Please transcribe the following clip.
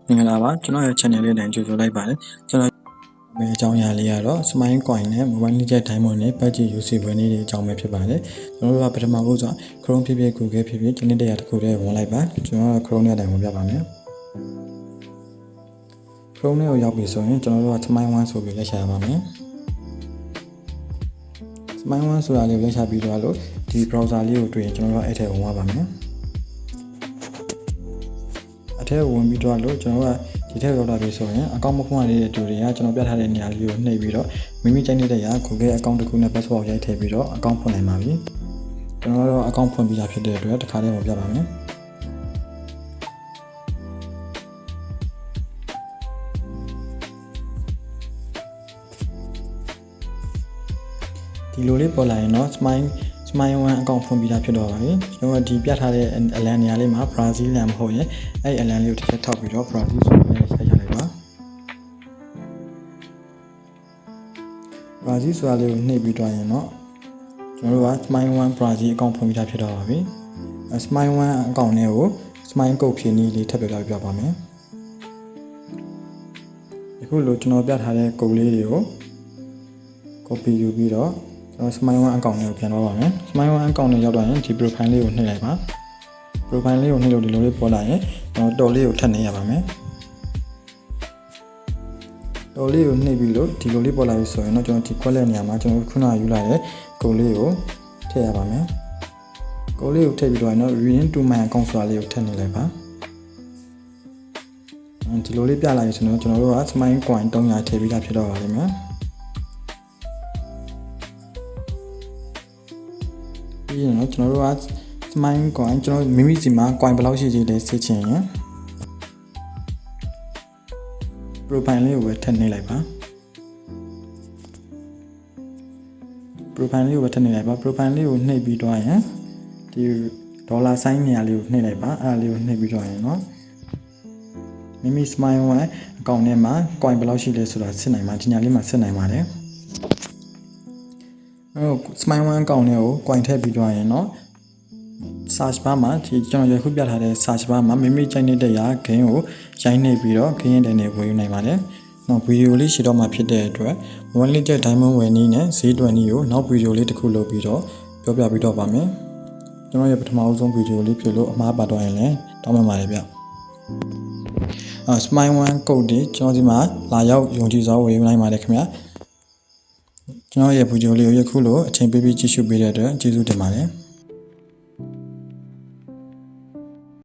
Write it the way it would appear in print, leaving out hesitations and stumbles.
မင်္ဂလာပါကျွန်တော်ရဲ့ channel လေးတိုင်းကြိုဆိုလိုက်ပါတယ်ကျွန်တော်ရဲ့အကြောင်းအရာလေးကတော့ Smile Coin နဲ့ Mobile Legend Diamond နဲ့ Budget UC ဝင်နေတဲ့အကြောင်းပဲဖြစ်ပါတယ်ကျွန်တော်တို့ကပထမဆုံးဆို Chrome ဖြစ်ဖြစ် Google ဖြစ်ဖြစ်ဒီနေ့တည်းတစ်ခုတည်းဝင်လိုက်ပါကျွန်တော်က Chrome နဲ့တိုင်ဝင်ပြပါမယ် Chrome နဲ့ကိုရောက်ပြီဆိုရင်ကျွန်တော်တို့က Smile One ဆိုပြီးလက်ရှာပါမယ် Smile One ဆိုတာလေးကိုလက်ရှာပြီးတော့လို့ဒီ browser လေးကိုတွေ့ရင်ကျွန်တော်တို့အဲ့ထဲဝင်ပါမယ်အထက်ဝင်ပြီးတော့လို့ကျွန်တော်ကဒီထက်ရောက်လာပြီဆိုရင်အကောင့်မဖွင့်ရတဲ့တူတွေကကျွန်တော်ပြထားတဲ့နေရာလေးကိုနှိပ်ပြီးတော့မိမိကြိုက်နေတဲ့ရာ Google အကောင့်တစ်ခုနဲ့ password ရိုက်ထည့်ပြီးတော့အကောင့်ဖွင့်နိုင်ပါပြီကျွန်တော်တို့အကောင့်ဖွင့်ပြီးသားဖြစ်တဲ့အတွက်တစ်ခါတည်းဝင်ပြပါမယ်ဒီလိုလေးပေါ်လာရင်တော့ Smile One အကောင့်ဖွင့်ပြီးသားဖြစ်တော့ပါပြီကျွန်တော်ဒီပြထားတဲ့အလံနေရာလေးမှာ Brazil လမ်းမဟုတ်ရင်အဲ့အလံလေးကိုတစ်ချက်ထောက်ပြီးတော့ Brazil ဆိုပြီးဆက်ချလိုက်ပါ Brazil ဆိုတာလေးကိုနှိပ်ပြီးတော့ရင်တော့ကျွန်တော်တို့က Smile One Brazil အကောင့်ဖွင့်ပြီးသားဖြစ်တော့ပါပြီ Smile One အကောင့်လေးကို Smile Code ဖြည့်နည်းလေးထပ်ပြပါမယ်အခုလိုကျွန်တော်ပြထားတဲ့ code လေးတွေကို copy ယူပြီးတော့ကျွန်တော် Smile One အကောင့်လေးကိုပြန်တော့ပါမယ် Smile One အကောင့်လေးရောက်တော့ရင်ဒီ profile လေးကိုနှိပ်လိုက်ပါ profile လေးကိုနှိပ်လို့ဒီလိုလေးပေါ်လာရင်ကျွန်တော်တော်လေးကိုထပ်နှိပ်ရပါမယ်တော်လေးကိုနှိပ်ပြီးလို့ဒီလိုလေးပေါ်လာပြီဆိုရင်တော့ကျွန်တော်ဒီခွက်လက်နေရာမှာကျွန်တော်ခုနယူလာတဲ့ code လေးကိုထည့်ရပါမယ် code လေးကိုထည့်ပြီးတော့ရင်တော့ Rein to my account ဆိုတာလေးကိုထည့်နေလိုက်ပါဒီလိုလေးပြလာပြီဆိုတော့ကျွန်တော်တို့က Smile Coin 300ထည့်ပြီးသားဖြစ်တော့ပါလိမ့်မယ်ပြီးရင်တော့ကျွန်တော်တို့က Smile Coin ကျွန်တော်မိမိစီမှာ coin ဘယ်လောက်ရှိသေးလဲစစ်ချင်ရင် profile လေးကိုပဲထည့်နေလိုက်ပါ profile လေးကိုပဲထည့်နေလိုက်ပါ profile လေးကိုနှိပ်ပြီးတော့ရင်ဒီ dollar sign နေရာလေးကိုနှိပ်လိုက်ပါအဲ့ဒါလေးကိုနှိပ်ပြီးတော့ရင်เนาะမိမိ Smile One အကောင့်ထဲမှာ coin ဘယ်လောက်ရှိလဲဆိုတာစစ်နိုင်မှာဒီညာလေးမှာစစ်နိုင်ပါတယ်အဲ့တော့ Smile One အကောင့်ထဲကို coin ထည့်ပြီးတော့ရင်เนาะ search bar မှာဒီကျွန်တော်ရခုပြထားတဲ့ search bar မှာမိမိကြိုက်နေတဲ့ရာ game ကိုရိုင်းနေပြီးတော့ game တဲ့နေဝင်ယူနိုင်ပါတယ်။နောက်ဗီဒီယိုလေးရှိတော့မှဖြစ်တဲ့အတွက် Mobile Legend Diamond ဝယ်နည်းနဲ့ဈေးတွက်နည်းကိုနောက်ဗီဒီယိုလေးတစ်ခုလုပ်ပြီးတော့ပြောပြပြီးတော့ပါမယ်။ကျွန်တော်ရဲ့ပထမအဆုံးဗီဒီယိုလေးဖြစ်လို့အမှားပါတော့ရင်လည်းတောင်းပန်ပါတယ်ဗျ။ Smile One code တွေကျွန်တော်ဒီမှာလာရောက်ယုံကြည်စွာဝယ်ယူနိုင်ပါတယ်ခင်ဗျာ။ကျွန်တော်ရဲ့ဗီဒီယိုလေးကိုယခုလိုအချိန်ပေးပြီးကြည့်ရှုပေးတဲ့အတွက်ကျေးဇူးတင်ပါတယ်။